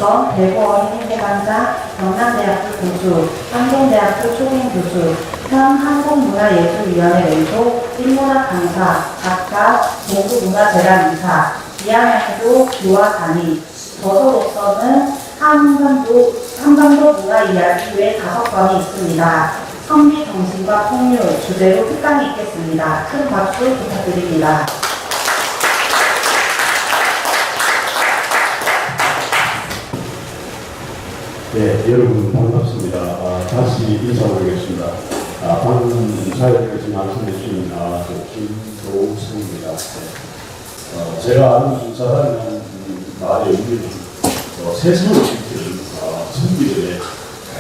도덕성, 대구 어린이재단장, 경남대학교 교수, 한동대학교 초빙교수, 현 한국문화예술위원회 왼쪽, 인문학 강사, 작가, 동구문화재단이사, 이하명도 교화 강의, 저서로서는 한반도 문화이야기 외 5건이 있습니다. 성비 정신과 폭력 주제로 특강이 있겠습니다. 큰 박수 부탁드립니다. 네, 여러분 반갑습니다. 다시 인사드리겠습니다. 방금 사회에서 말씀해 주신 김도우성입니다. 제가 아는 사람은 말의 의미는 세상을 지키는 선비들의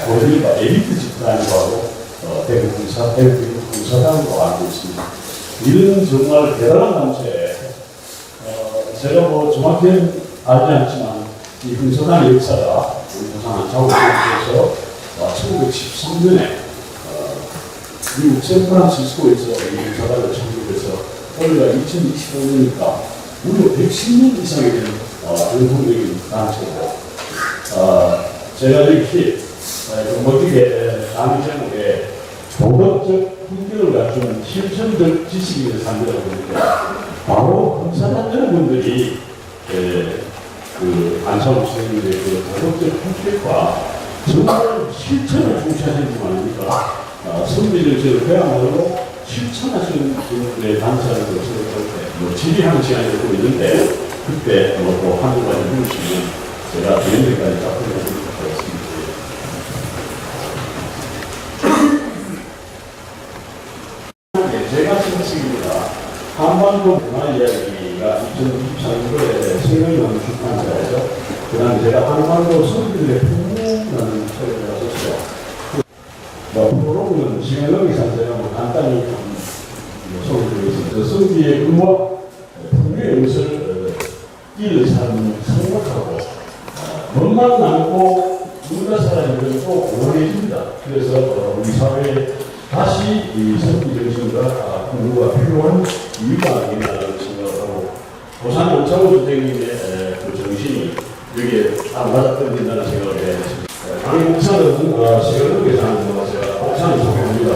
우리가 에리트 집단이라고 대구 공사당으로 알고 있습니다. 이런 정말 대단한 단체, 제가 정확히는 알지 않지만 이 공사당 역사가 우리 부산 안창호에서 1913년에 미국 샌프란시스코에서 이 공사당을 창립해서 올해가 2025년이니까 무려 110년 이상이 되는 전통적인 단체고, 제가 이렇게 멋지게 강의 제목에 도덕적 품격을 갖춘 실천적 지식인의 삶이라고 하니까 바로 공사당 여러분들이 안창호 선생님의 도덕적 품격과 정말 실천을 중시하시는 분 아닙니까? 선비들을 그야말로 실천하시는 분들의 단체라는 것을 질의하는 시간이 되고 있는데, 그때 또 한두 가지 해주시면 제가 비행기까지 작품을 해드리도록 하겠습니다. 제가 생각했습니다. 한반도 문화이야기가 2024년도에 생명연 출판사에서 그다음에 제가 한반도 선비들의 풍문이라는 책을 썼어요. 프로로그는 시간 여기서 제가 간단히 소개드리겠습니다. 선비의 의무와 풍류의 것을 이를 삶을 생각하고 멋만 남고 누가 살아있는 또 오래집니다. 그래서 우리 사회에 다시 이 선비 정신과 공부가 필요한 이유가 아니라는 생각을 하고, 부산 안창호 선생님의 그 정신이 여기에 딱 맞아떨어진다는 생각을 해야 했습니다. 강의 목사는 시간을 계산하는 제가 목사를 소개합니다.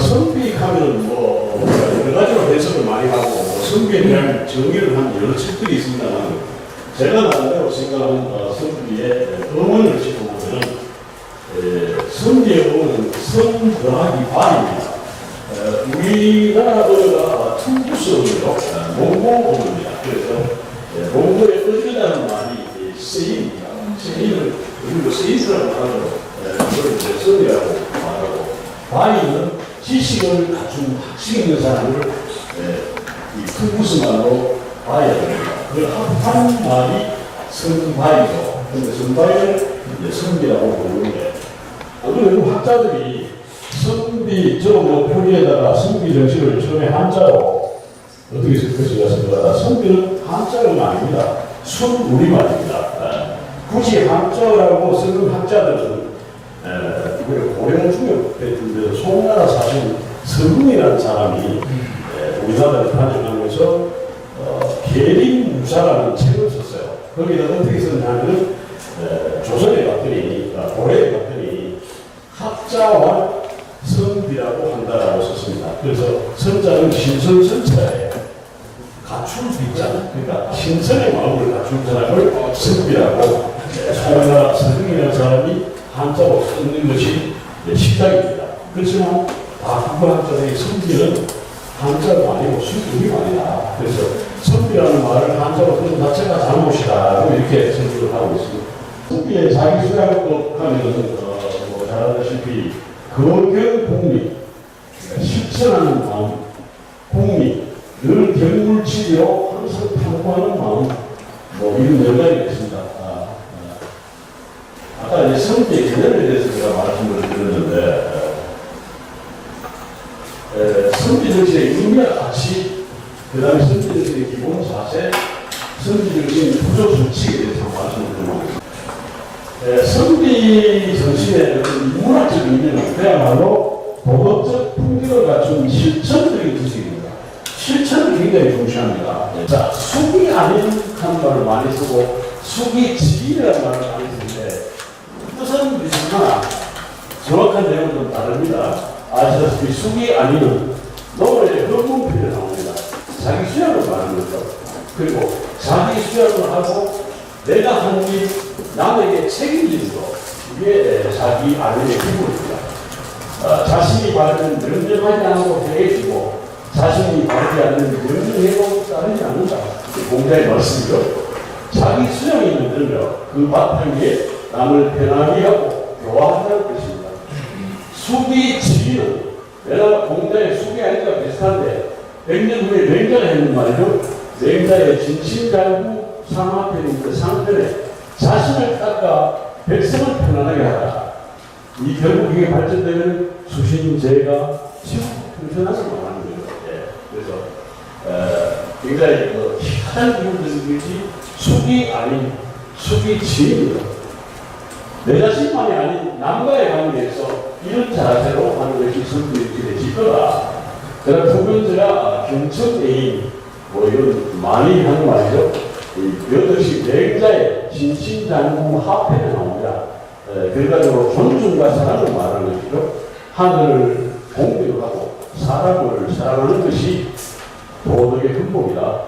선비 하면 여러 가지로 해석을 많이 하고, 선비에 대한 정의를 한 여러 책들이 있습니다만, 제가 나름대로 생각하는 선비의 음원을 짚어보면, 선비의 음원은 선 더하기 발입니다. 우리나라 언어가 퉁구스어로 몽고 언어입니다. 그래서 몽고의 언어라는 말이 세입니다. 세이는 우리도 세이스라고 하죠. 그걸 이제 선비라고 말하고, 바이는 지식을 갖춘 학식 있는 사람을 이 퉁구스말로 바이야 됩니다. 그걸 합한 말이 선바이죠. 그런데 선바이를 선비라고 부르는데, 오늘 학자들이 선비 표기에다가 선비 정신을 처음에 한자로 어떻게 쓸 것인가 생각하다. 선비는 한자가 아닙니다. 순우리말입니다. 굳이 한자라고 쓰는 학자들은 고령중엽 송나라 사신 서궁이라는 사람이 우리나라를 반영하면서 계림무사라는 책을 썼어요. 거기는 어떻게 썼냐면 조선에 갔더니 고려에 갔더니 학자와 선비라고 한다라고 썼습니다. 그래서 선자는 신선선자예요. 갖출 비자, 그러니까 신선의 마음을 갖춘 사람을 선비라고, 송나라 서궁이라는 사람이 한자로 쓰는 것이 시작입니다. 그렇지만 한국 한자의 선비는 한자가 아니고 순우리말이다. 그래서 선비라는 말을 한자로 쓰는 자체가 잘못이다라고 이렇게 설명을 하고 있습니다. 선비의 자기수양법 하면은 잘 아다시피 거경 공리, 실천하는 마음, 공리, 늘 경물치리로 항상 탐구하는 마음, 이런 여러 가지가 있습니다. 아까 이제 선비의 개념에 대해서 제가 말씀을 드렸는데, 선비 정신의 의미와 가치, 그 다음에 선비 정신의 기본 자세, 선비 정신의 구조 수칙에 대해서 말씀을 드리겠습니다. 선비 정신의 문화적 의미는 그야말로 도덕적 품격을 갖춘 실천적인 지식입니다. 실천을 굉장히 중시합니다. 자, 숙이 아닌 한 말을 많이 쓰고 숙이 지이라는 말을 많이 쓰는데 뜻은 비슷하나 정확한 내용은 좀 다릅니다. 아시다시피 숙이 아니면 노래에 흥분필이 나옵니다. 자기 수양을 말하는 거죠. 그리고 자기 수양을 하고 내가 한 일 남에게 책임지는 것, 이게 자기 아닌의 기분입니다. 자신이 바르는 명령하지 않고 해주고 자신이 바르지 않는 명령해도 따르지 않는다. 공자의 말씀이죠. 자기 수양이 만들며 그 바탕 위에 남을 편하게 하고 교화한다는 뜻입니다. 숙이 지위는 내가 공자의 숙이 아니까 비슷한데 100년 후에 맹자가 했는 말이죠. 맹자의 진친갈구 상하편인 그 상편에 자신을 닦아 백성을 편안하게 하라. 이 결국 이게 발전되면 수신제가 지금 편편하게 말하는 거예요. 그래서 굉장히 가장 기본적인 것이 숙이 아닌 숙이 지입니다. 내 자신만이 아닌 남과의 관계에서 이런 자세로 하는 것이 성도의 지거라. 제가 두 번째가 경청애인, 이런 많이 하는 말이죠. 이것이 맹자의 진신장구 하편에 나옵니다. 결과적으로 존중과 사랑을 말하는 것이죠. 하늘을 공경하고 사람을 사랑하는 것이 도덕의 근본이다.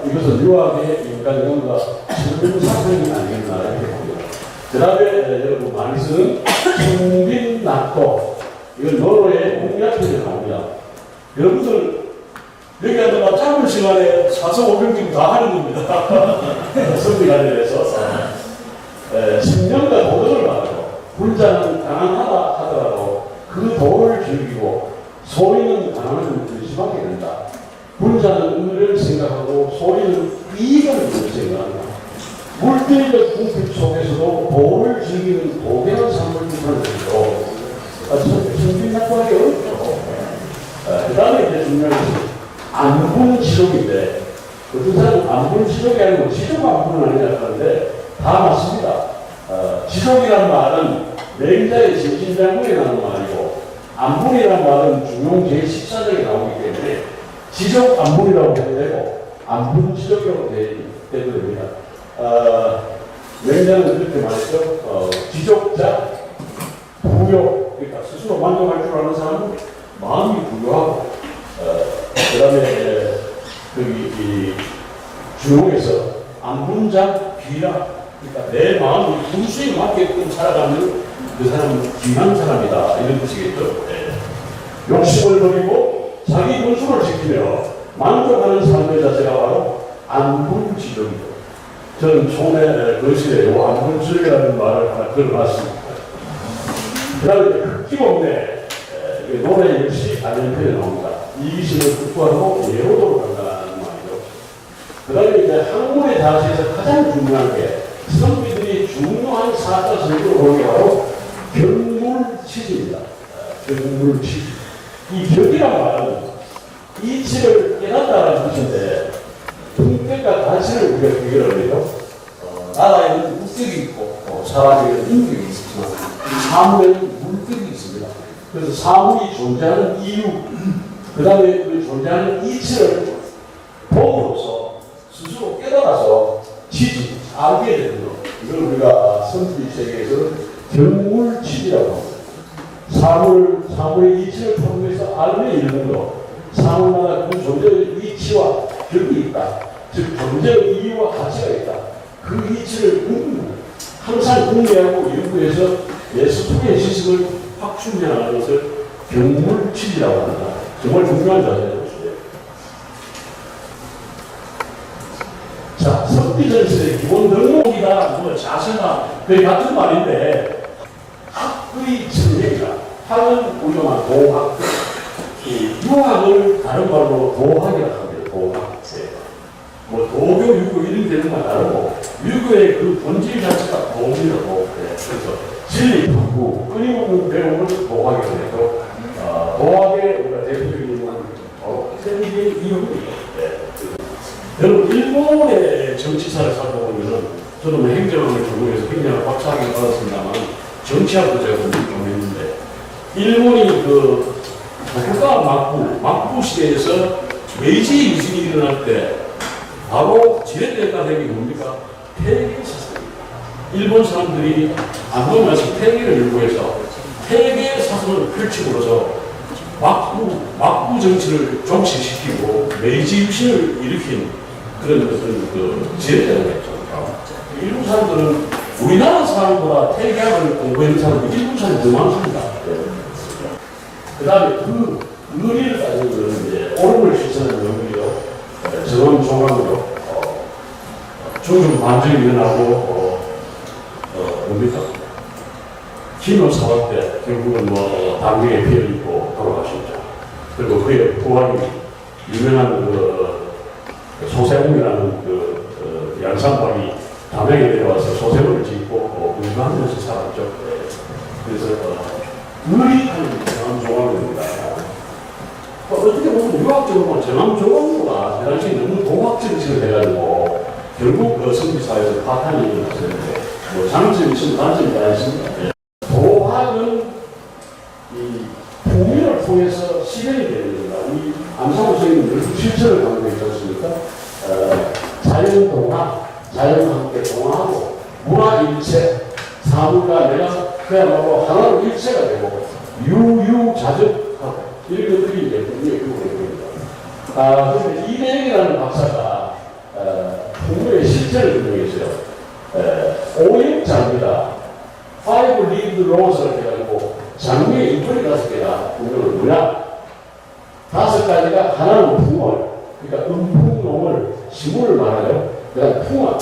이것은 유학의 인간관과 성사성이 아니겠나 이렇게 봅니다. 그 다음에 여러분 많이 쓰는 충빈납도, 이건 노로의 공약편에 나옵니다. 여러분들 여기 앉아서 짧은 시간에 4,500명 다 하는 겁니다. 선비관련해서 10년간 도덕을 말하고 불자는 가난하다 하더라도 그 도를 즐기고 소리는 가난한 것이밖에 된다. 불자는 의를 생각하고 소리는 이익을 생각한다. 물질적 궁핍 속에서도 도를 즐기는 도대한 삶을 구하는 것이죠. 성빈납도하기 어렵죠. 그 다음에 이제 중요한 것은 안분지족인데, 어떤 사람은 안분지족이 아니고 지족안분은 아니라고 하는데 다 맞습니다. 지족이라는 말은 맹자의 진신장군에 나오는 말이고, 안분이라는 말은 중용 제14장에 나오기 때문에 지족안분이라고 해도 되고 안분지족이라고 해도 됩니다. 맹자는 그렇게 말했죠. 지족자 부요, 그러니까 스스로 만족할 줄 아는 사람은 마음이 부요하고, 그 다음에 이 중용에서 안분장 귀라, 그러니까 내 마음이 분수에 맞게끔 살아가는 그 사람은 귀한 사람이다, 이런 뜻이겠죠. 욕심을 버리고 자기 분수를 지키며 만족하는 삶의 자체가 바로 안분지족이죠. 저는 처음에 거실에 요 안분지족이라는 말을 하나 걸어놨습니다. 그 다음에 흑기범내 노래 역시 안연편에 나옵니다. 이기심을 극복하고 예로도로 간다는 말이죠. 그 다음에 이제 학문의 자세에서 가장 중요한 게 선비들이 중요한 사자성으로 보는 게 바로 경물치지입니다. 경물치지. 이 격이란 말은 이치를 깨닫다라는 뜻인데, 품격과 단신을 우리가 비교를 하죠. 나라에는 국격이 있고 사람에게는 인격이 있지만 사물에는 물격이 있습니다. 그래서 사물이 존재하는 이유, 그 다음에 그 존재하는 이치를 보므로써 스스로 깨달아서 지지, 알게 되는 것. 이걸 우리가 선지 세계에서는 경물치지라고 합니다. 사물의 이치를 통해서 알게 이르는 것. 사물마다 그 존재의 이치와 격이 있다. 즉 존재의 이유와 가치가 있다. 그 이치를 항상 공개하고 연구해서 예수의 지식을 확충해나가는 것을 경물치지라고 합니다. 정말 중요한 자세죠. 자, 석비전설의 기본 덕목이다, 자세나 거의 같은 말인데, 학의 천재이다. 학은 우리가 도학, 유학을 다른 말로 도학이라고 합니다. 도학. 도교, 유교 이런 되는 건 다르고, 유교의 그 본질 자체가 도입니다. 그래서 진리, 탐구, 끊임없는 배움을 도학이라고 해서 도학의 우리가 대표적인 건 세계의 이유입니다. 여러분, 일본의 정치사를 살펴보면, 저도 뭐 행정을 전공해서 굉장히 박사학위를 받았습니다만, 정치학도 제가 좀 했는데, 일본이 그 국가 막부 시대에서 메이지 유신이 일어날 때 바로 지렛대가 된 게 뭡니까? 태계 사상입니다. 일본 사람들이 안동에서 태계를 일구해서 태계 사상을 펼치고서 막부 정치를 종식시키고 메이지 유신을 일으킨 그런 지렛대가 됐죠. 일본 사람들은 우리나라 사람보다 태계학을 공부하는 사람들이 일본 사람이 더 많습니다. 그 다음에 그 의리를 따지는 것은 이제 옳음을 실천하는 의미로 정원 종합으로 중중 반정이 일어나고 뭡니까? 김을 사박 때 결국은 뭐 당경에 피해 입고 돌아가셨죠. 그리고 그의 부활이 유명한 소세공이라는 양산박이 담양에 내려와서 소세공을 짓고 운동하면서 살았죠. 그래서 의리하는 정원 종합입니다. 어떻게 보면 유학적으로 보면 정암조항도가 그 당시에 너무 동학정치를 해가지고 결국 성지사회에서 파탄이 일어났었는데 뭐 장점이 있으면 단점이 다 있습니다. 도학은 이 풍요를 통해서 실현이 되는 겁니다. 우리 안상호 선생님은 늘 실천을 강조했지 않습니까? 자연동학, 자연과 함께 동화하고 문화일체, 사물과 내가 그야말로 하나로 일체가 되고 유유자적하고 이런 것들이 이제 풍요의 교훈입니다. 그런데 이대영이라는 박사가 풍요의 실체를 설명했어요. 오행장입니다. Five Lead Laws를 해가지고 장미의 이빨이 5개가 풍요는 뭐냐? 5가지가 하나는 풍월, 그러니까 음풍농을 시물을 말하죠. 그 다음에 풍화,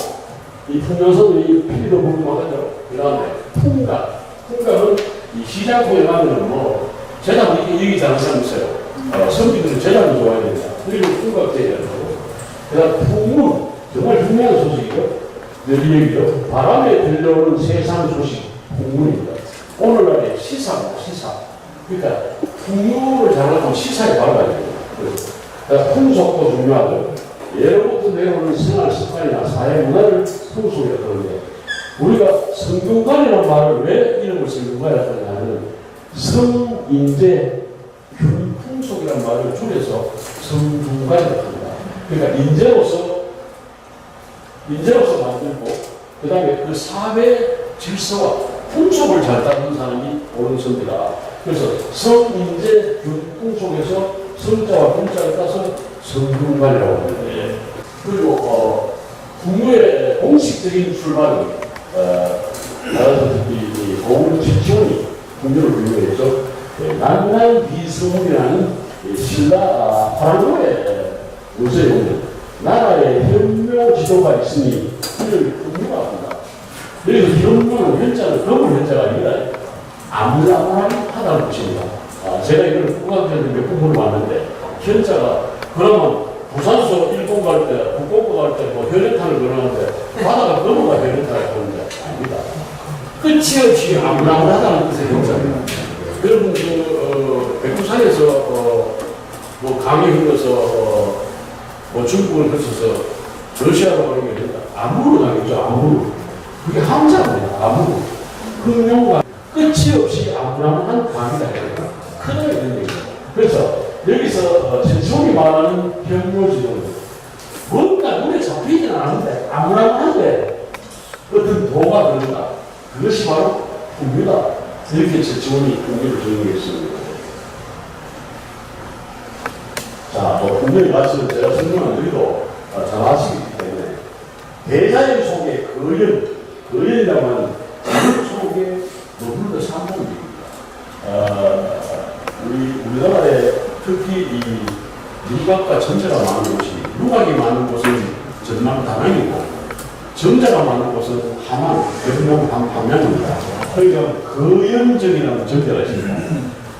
이 풍요선은 이 피리도 불구하죠. 그 다음에 풍각, 풍각은 이 시장통에 가면은 뭐 제작 이렇게 얘기 잘하는 사람 있어요. 선비들은 제작을 좋아해야 된다. 그리고 풍각제라고 하고. 그 다음 풍문, 정말 중요한 소식이죠. 늘 얘기죠. 바람에 들려오는 세상 소식, 풍문입니다. 오늘날의 시사. 그러니까 풍문을 잘하면 시사에 바라봐야 됩니다. 그러니까 풍속도 중요하죠. 예로부터 내려오는 생활 습관이나 사회 문화를 풍속이라 그러는데 우리가 성균관이라는 말을 왜 이름을 성균관이라고 하냐면 성인재 균풍속이라는 말을 줄여서 성균관이라고 합니다. 그러니까 인재로서 만들고 그 다음에 그 사회 질서와 풍속을 잘 따르는 사람이 옳은 선비다. 그래서 성인재 균풍속에서 성자와 분자를 따서 성균관이라고 합니다. 그리고 국무의 공식적인 출발은 고은 최치원이 국무를 불러해서 난난 비스문이라는 신라 화랑로의 문서에 보면 나라의 현묘 지도가 있으니 이를 국무가 합니다. 여기서 현묘는 현자는 검은 현자가 아니라 아무나무하다는 뜻입니다. 제가 이걸 국악전에 몇 번 물어봤는데 현자가 그러면 부산서 일본 갈 때, 북곡고 갈 때 뭐 혈액탄을 걸었는데 바다가 넘어가 혈액탄을 걸었는데 아닙니다. 끝이 없이 아무나무하다는 뜻의 현자입니다. 여러분 백두산에서 뭐 강에 흘러서 뭐 중국을 거쳐서 러시아로 가는 게 아니라 아무로 당했죠. 아무로. 그게 함자입니다. 아무로. 그 용어가 끝이 없이 아무나무한 강이다. 큰 의미가 있는 얘기입니다. 그래서 여기서 최초이 말하는 현묘지도는 뭔가 눈에 잡히지는 않는데 아무나무한데 어떤 도가 들린다. 그것이 바로 풍류다. 이렇게 최초이 풍류를 정의했습니다. 자, 풍류의 가치는 제가 설명 안 드리고 잘 아시기 때문에 대자연 속의 거연이라고 하는 자연 속의 너무나 상봉입니다. 우리나라에 특히 이 미각과 전자가 많은 곳이, 누각이 많은 곳은 전남 다낭이고 정자가 많은 곳은 함안, 경남 함양입니다. 그러니까 거연정이라는 정자가 있습니다.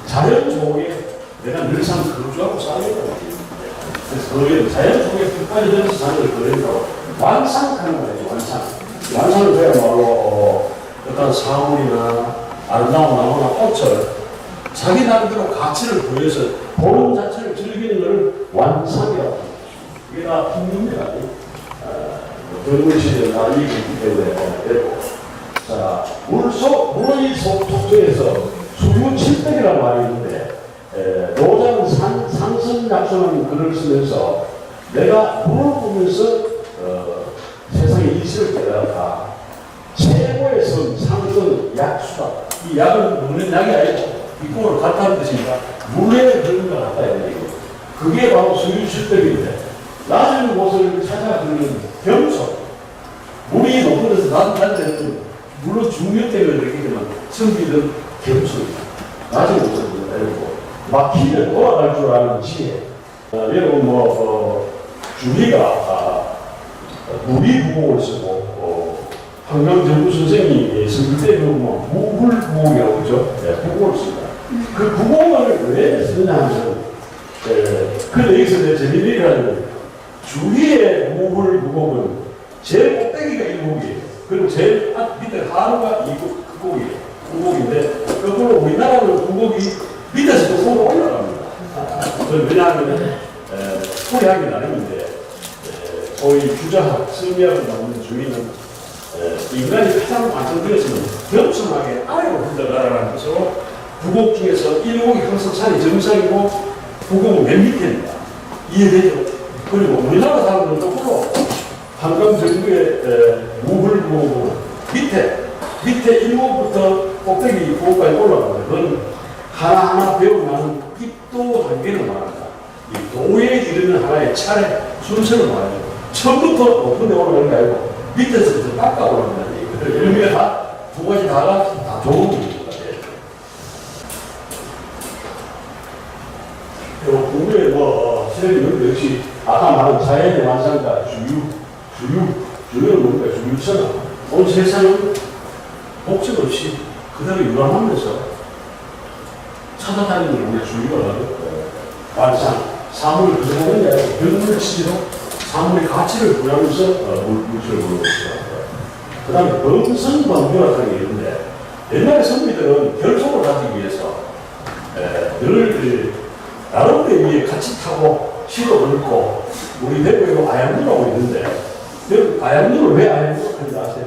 자연 속에 내가 늘상 거주하고 살아있다고 그래서 자연 속에 끝까지 들어서 사는 걸 거연이라고 완상하는 거예요. 완상은 그야말로 어떤 사물이나 아름다운 나무나 꽃을 자기 나름대로 가치를 부여해서 보는 자체를 즐기는 것을 완상이라고 합니다. 이게 다 풍류입니다. 젊은 시절 다 이기기 때문에 되고. 자, 물의 속속에서 수유 칠백이라는 말이 있는데, 노장은 상선약소라는 글을 쓰면서 내가 물을 보면서 세상의 이치를 깨달았다. 최고의 선, 상선, 약수다. 이 약은 먹는 약이 아니고 이꼴을 같다는 뜻이니까 물에 흐르는 것 같다. 그게 바로 수유실덕인데 낮은 곳을 찾아가는 겸손. 물이 높은 데서 낮은 데는 물론 중력 때문에 그렇겠지만 선비는 겸손이다. 낮은 곳을 내리고 막히면 돌아갈 줄 아는 지혜. 여러분 주리가 무리부곡을 쓰고 한강정부 선생님이 쓸 때는 무불부곡이라고 그러죠. 네, 부곡을 씁니다. 그 부곡을 왜 쓰느냐 하면 근데 여기서 재미있는 주위의 무불부곡은 제일 꼭대기가 이 곡이에요. 그리고 제일 밑에 하루가 그 곡이에요. 그 곡인데 그걸로 우리나라는 그 곡이 밑에서도 서로 올라갑니다. 왜냐하면 소리하기 나름인데 소위 주자학, 승리학을 나오는 주의는 인간이 가장 완성되었으면 겸손하게 아래로 흘러가라는 것으로 부곡 중에서 1곡이 항상 산이 정상이고 9곡은 맨 밑에입니다. 이해되죠? 그리고 우리나라 사람들은 거꾸로 한강 정부의 무불부곡은 밑에 1곡부터 꼭대기 9곡까지 올라가는데 그건 하나하나 배우면 입도 단계를 말합니다. 이 도에 이르는 하나의 차례 순서를 말하죠. 처음부터 높은 데 올라가는 게 아니고 밑에서부터 깎아 올라간다는 얘기예요. 이런 게 다 두 가지 다 좋은 얘기입니다. 그리고 국내에 시대는 역시 아까 말한 자연의 완성과 주유는 뭡니까? 주유처럼 온 세상은 목적 없이 그대로 유람하면서 찾아다니는 우리 주유가 완성, 사물을 그대로 게 아니고 변물 취지로 사물의 가치를 부여하면서 물질을 부르고 있습니다. 그 다음에 범성범규라는 게 있는데 옛날에 선비들은 결속을 하기 위해서 늘 나름대 위에 같이 타고 시도 읊고 우리 대구에도 아양루라고 있는데 아양루를 왜 아양루라고 하는지 아세요?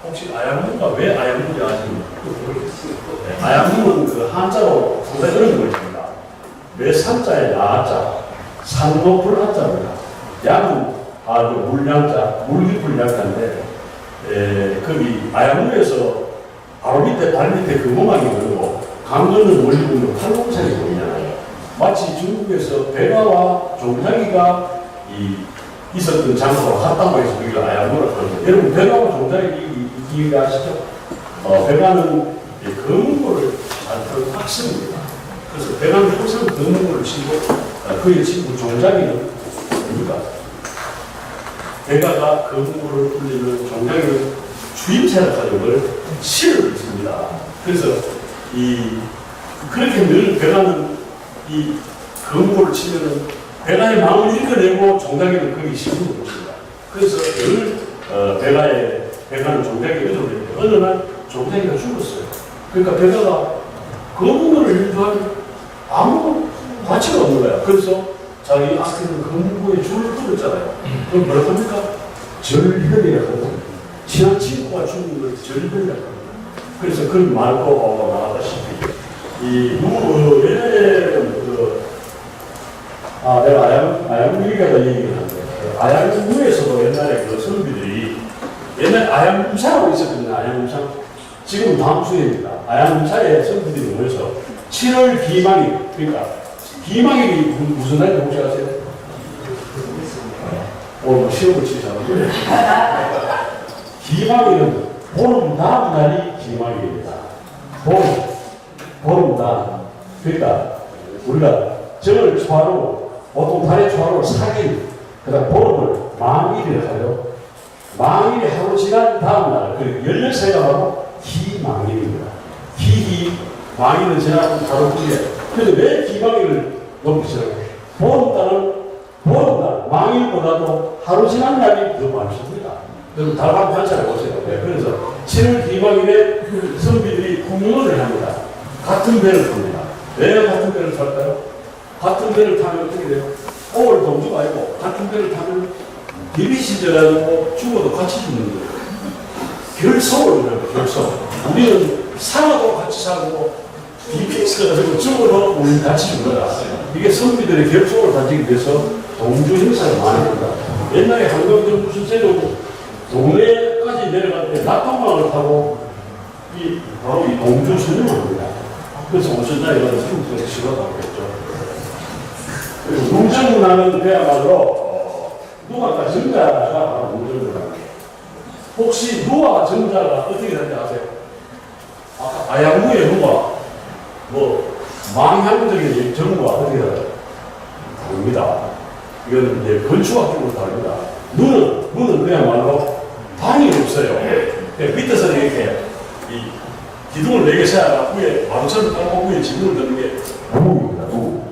혹시 아양루가 왜 아양루인지 아십니까? 아양루는 그 한자로 상당히 어려운 것입니다. 매 산자에 나자, 산 높을 한자입니다. 양은 물량자, 물 깊을 양자인데 거기 아양루에서 바로 밑에 발 밑에 금호망이 보이고 강릉은 멀리 보면 팔공산이 보이잖아요. 마치 중국에서 배가와 종자기가 있었던 장소와 같다고 해서 여기가 아양루라고 하는데 여러분 배가와 종자기 기회가 아시죠? 배가는 검은고를 잘 학습니다. 그래서 배가는 항상 검은고를 치고 그의 친구 종자기는 뭡니까? 배가가 검은고를 풀리는 종자기는 주임새를 가지고 실을 씁니다. 그래서 그렇게 늘 배가는 검은고를 치면은 배가의 마음을 읽어내고 종자기는 거기 실는 것입니다. 그래서 늘 배가는 종자기가 얻어내는데 어느 날 종자기가 죽었어요. 그러니까 배가가 검은고를 일도한 아무 가치가 없는 거야. 그래서 자기 앞에는 검은고에 줄을 끊었잖아요. 그럼 뭐라고 합니까? 절혈이라고 합니다. 친한 친구가 죽는 걸 절혈이라고 합니다. 그래서 그런 말도 나왔다시피 내가 아양무리가다 얘기를 하는데 아양무에서도 옛날에 그 선비들이 옛날에 아양무사라고 있었거든요. 아양무사. 지금 다음 수혜입니다. 아양무사의 선비들이 모여서 7월 기망이 그러니까 기망이 무슨 날인지 혹시 아세요? 오늘 시험을 치잖아요. 기망이는 보름 다음 날이 기망입니다. 보름 다음. 그러니까 우리가 정월 초하루 보통 달의 초하루를 4일 그 다음 보름을 망일이라고 하죠. 망일이 하루 지난 다음 날 그리고 16세가 바로 기망일입니다. 망일은 지나고 바로 후에 그런데 왜 기망일을 높이시라고 보름달 망일보다도 하루 지난 날이 더 많습니다. 여러분 달 한번 관찰해 보세요. 그래서 7월 기망일에 선비들이 풍문을 합니다. 같은 배를 탑니다. 왜 같은 배를 탈까요? 같은 배를 타면 어떻게 돼요? 오월 동주가 아니고 같은 배를 타면 비비시절하고 죽어도 같이 죽는 거예요. 결석을 해요. 결석. 우리는 살아도 같이 살고 비비스가지고 죽어도 우리 같이 죽어라. 이게 선비들의 결속을 다지기 위해서 동주 행사를 많이 합니다. 옛날에 한강들 무슨 제도 동네까지 내려갈 때 낙동강을 타고 바로 이 동주 순회를 합니다. 그래서 오셨나요? 이런 중국에서 시도하고 있죠. 문정문화는 그야말로 누가가 정자가 바로 문정문화입니다. 혹시 누가 정자가 어떻게 되는지 아세요? 아까 아양무의 누가 망향적인 정과 어떻게 다릅니다. 이거는 이제 건축학적으로 다릅니다. 눈은 그야말로 방이 없어요. 밑에서 이렇게 기둥을 4개 세워가 위에 마루선을 깔고 위에 지붕을 드는 게 무입니다. 무.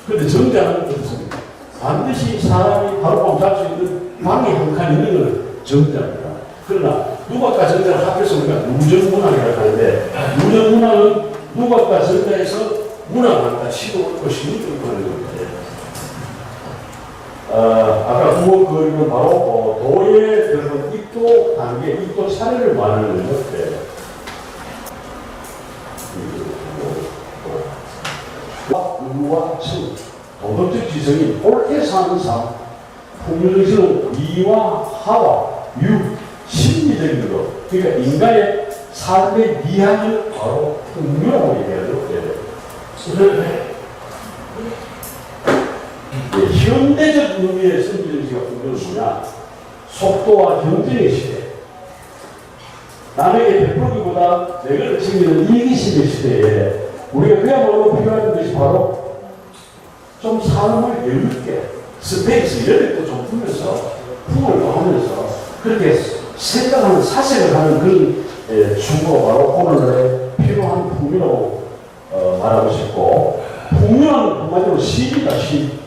그런데 정자는 어떻습니까? 반드시 사람이 하룻밤 잘 수 있는 방이 한 칸 있는 건 정자입니다. 그러나 누각과 정자를 합해서 우리가 누정문학이라고 하는데 누정문학은 누각과 정자에서 문학한다 시도를 시도를 하는 겁니다. 아까 두번 그림은 바로 도에 들어간 입도 단계, 입도 차례를 말하는 건데 의와 층, 도덕적 지성이 옳게 사는 삶, 풍요정신은 이와 하와 유, 심리적인 것, 그러니까 인간의 삶의 미학을 바로 풍요라고 얘기하죠. 현대적 의미의 선지정신이 풍요는 뭐냐? 속도와 경쟁의 시대, 남에게 베풀기보다 내가 챙기는 이기심의 시대에 우리가 그야말로 필요한 것이 바로 좀 삶을 여유있게 스페이스 여력도 좀 풀면서 풍을 또 하면서 그렇게 생각하는 사색을 하는 그런 충고가 바로 오늘날의 필요한 풍이라고 말하고 싶고, 풍요는 한마디로 신이다, 신.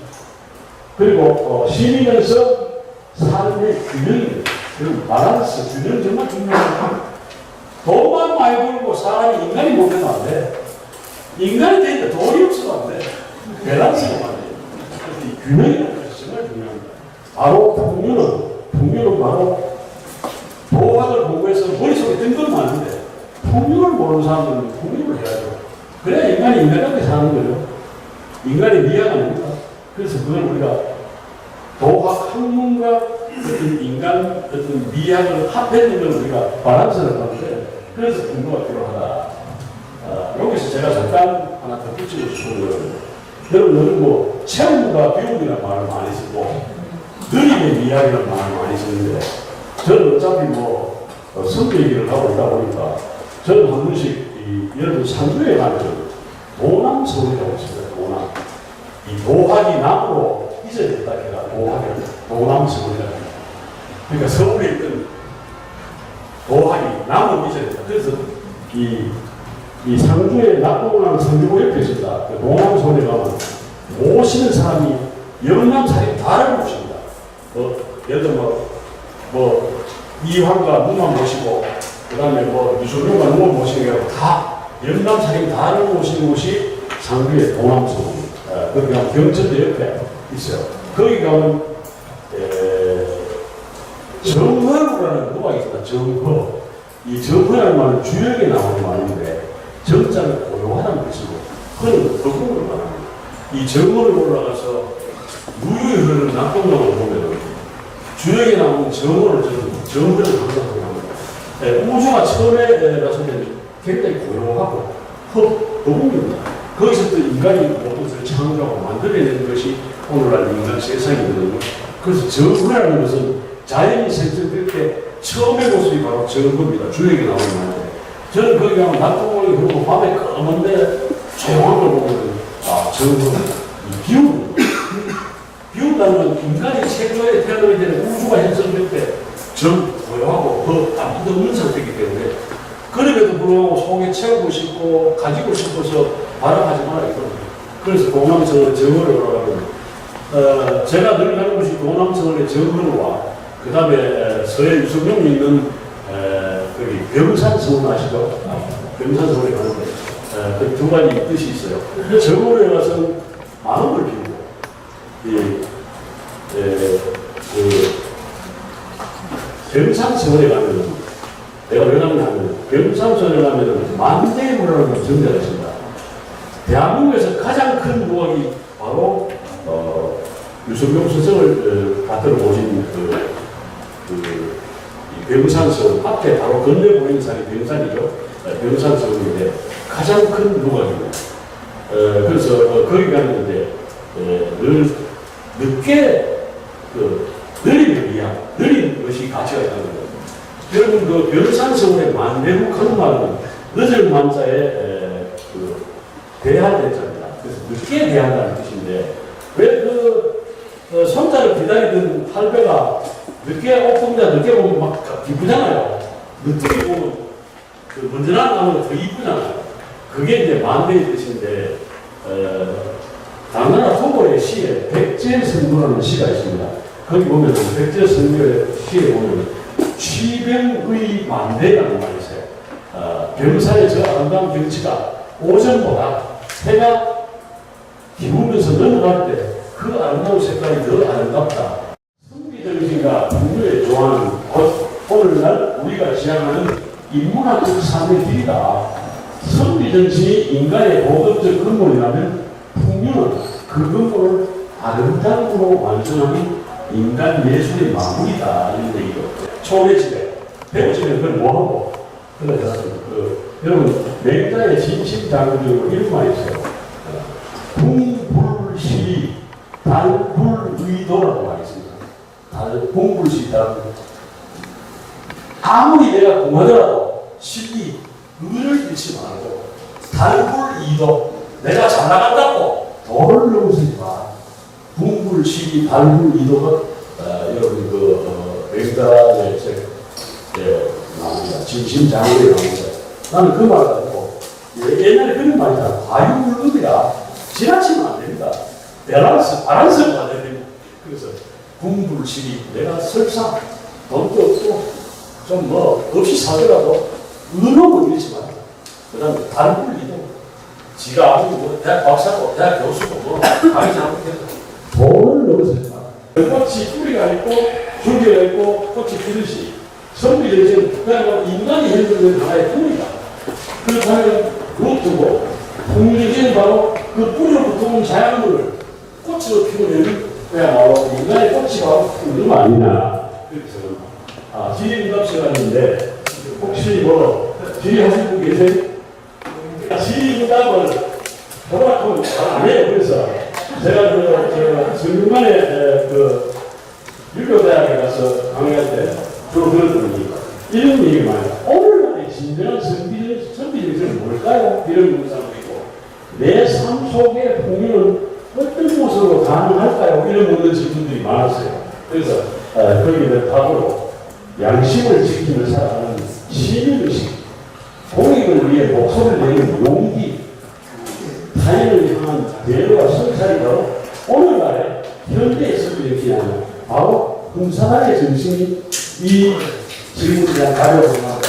그리고 신이면서 삶의 균형이, 그런 바란스, 균형이 정말 중요합니다. 돈만 많이 벌고 사람이 인간이 못 되면 안 돼. 인간이 되니까 돈이 없어도 안 돼. 밸런스가 안 돼. 이 균형이라는 것이 정말 중요합니다. 바로 풍요는 바로 도학을 공부해서 머릿속에 뜬 건 많은데 풍요를 모르는 사람들은 풍요를 해야죠. 그래야 인간이 인간답게 사는 거죠. 인간의 미학 아닙니까? 그래서 그걸 우리가 도학 학문과 어떤 인간 어떤 미학을 합해는 걸 우리가 바란스를 하는데, 그래서 풍요가 필요하다. 여기서 제가 잠깐 하나 더 붙이고 싶은 거는, 여러분들은 체험과 비용이라는 말을 많이 쓰고 느림의 미학이라는 말을 많이 쓰는데, 저는 어차피 선교 얘기를 하고 있다 보니까 저는 한 번씩 여러분 상주에 가면 도남서울이라고 있습니다. 도남. 이 도학이 남으로 이전했다 해가 도남서울이라고 합니다. 그러니까 서울에 있던 도학이 남으로 이전했다. 그래서 이 상주에 낙동강 상주고 옆에 있습니다. 그 도남서울에 가면 모시는 사람이 영남살이 다를 모십니다. 예를 들어 이황과 누만 모시고, 그 다음에 유소룡과 누만 모시는 게 아니라 다 영남살이 다를 모시는 곳이 상주의 도남서울입니다. 거기 가면 경천대 옆에 있어요. 거기 가면 정허라는 누가 있습니다. 정허. 이 정허라는 말은 주역에 나오는 말인데 정자는 고요하다는 뜻이고 허는 거kum을 말합니다. 이 정허를 올라가서 유유히 흐르는 낙동강을 보면 주역에 나오는 정허를 항상 생각합니다. 우주가 처음에 났을 때는 굉장히 고요하고 허공입니다. 거기서 또 인간이 모든 것을 창조하고 만들어내는 것이 오늘날 인간 세상이거든요. 그래서 정허라는 것은 자연이 생성될 때 처음의 모습이 바로 정허입니다. 주역에 나오는 말인데, 저는 거기 가면 낙동강이 흐르고 밤에 검은데 조용한 걸 보면 정허. 비운다는 건 인간이 최초에 태어나게 되는 우주가 형성될 때 고요하고 아무도 없는 상태이기 때문에, 그럼에도 불구하고 속에 채우고 싶고 가지고 싶어서 바라하지 말아야겠다. 그래서 동남서울의 정허를 올라가면 제가 늘 가는 곳이 동남서울의 정허와 그 다음에 서해 유성룡이 있는 거기 병산서울 아시죠? 병산서울에 가는데 그 두 가지 뜻이 있어요. 정허에 가서 많은 걸 피우고, 병산서울에 가면은, 내가 왜 가느냐 하면 병산서울에 가면은 만대문화라는 정자가 있습니다. 대한민국에서 가장 큰 부각이 바로 유석용 선생을 받들어 오신 이 병산성 앞에 바로 건너 보이는 산이 병산이죠. 병산성인데 가장 큰 부각입니다. 그래서 거기 갔는데 늘 늦게 느림을 위한 느린 것이 가치가 있다는 거예요. 여러분 그 병산성의 만대국하는 말은 늦을 만자에 대한 대자입니다. 그래서 늦게 대한다는 뜻인데 왜 손자를 기다리던 할배가 늦게 오픈자 늦게 보면 막 기쁘잖아요. 늦게 보면 먼저 나가면 더 이쁘잖아요. 그게 이제 만대의 뜻인데 당나라 토고의 시에 백제성묘라는 시가 있습니다. 거기 보면 백제성묘의 시에 보면 취병의 만대라는 말이 있어요. 병사의 저 아름다운 경치가 오전보다 해가 기울면서 넘어갈 때 그 아름다운 색깔이 더 아름답다. 성비정신과 풍류에 좋아하는 오늘날 우리가 지향하는 인문학적 삶의 길이다. 성비정신이 인간의 보건적 근본이라면 풍류는 그 근본을 아름다움으로 완성하는 인간 예술의 마무리다. 이런 얘기죠. 초래집에 배우시면 그걸 뭐하고 그래서 여러분 맹자의 진심장구적으로 이런 말이 있어요. 풍불시 달불의도라고 말이 있습니다. 풍불시 달불 아무리 내가 공하더라도 실리 의를 잃지 말고 달불의도 내가 잘 나간다고 도를 넘으지 마. 풍불시 달불의도가 여러분 맹자의 책 나옵니다. 진심장구에 나옵니다. 나는 그 말을 듣고 옛날에 그런 말이잖아. 과유불급이라 지나치면 안 됩니다. 바란스가 됩니다. 그래서 궁불실이 내가 설사 돈도 없고 좀 없이 사더라도 의로운 일이지 말고 그 다음에 달불리도 지가 아무리 대학 박사고 대학 교수고 강의자하고 돈을 넣으세요. 꽃이 뿌리가 있고 줄기가 있고 꽃이 피듯이 성비정신 그냥 인간이 해주는 하나의 뿌리다. 그렇다면 루트고 풍류정신은 바로 그 뿌리로부터 온 자연물을 꽃으로 피우는 그야말로 인간의 꽃이 바로 풍류 아니냐. 그래서 지리응답 시간인데 혹시 지리하신 분 계세요? 지리응답을 돌아가면 잘 안 해요. 그래서 제가 성균관에 유교대학에 가서 강의할 때 주로 그런 분이 이런 얘기 많이 해요. 오늘날의 진정한 선비정신은 뭘까요? 이런 문장도 있고 내 삶 속의 풍류는 어떤 모습으로 가능할까요? 이런 묻는 질문들이 많았어요. 그래서 거기에 답으로 양심을 지키며 살아가는 시민의식, 공익을 위해 목소리를 내는 용기, 타인을 향한 배려와 성찰이 바로 오늘날의 현대의 선비정신이 아니라 바로 금사단의 정신이 이 질문에 대한 답을 원합니다.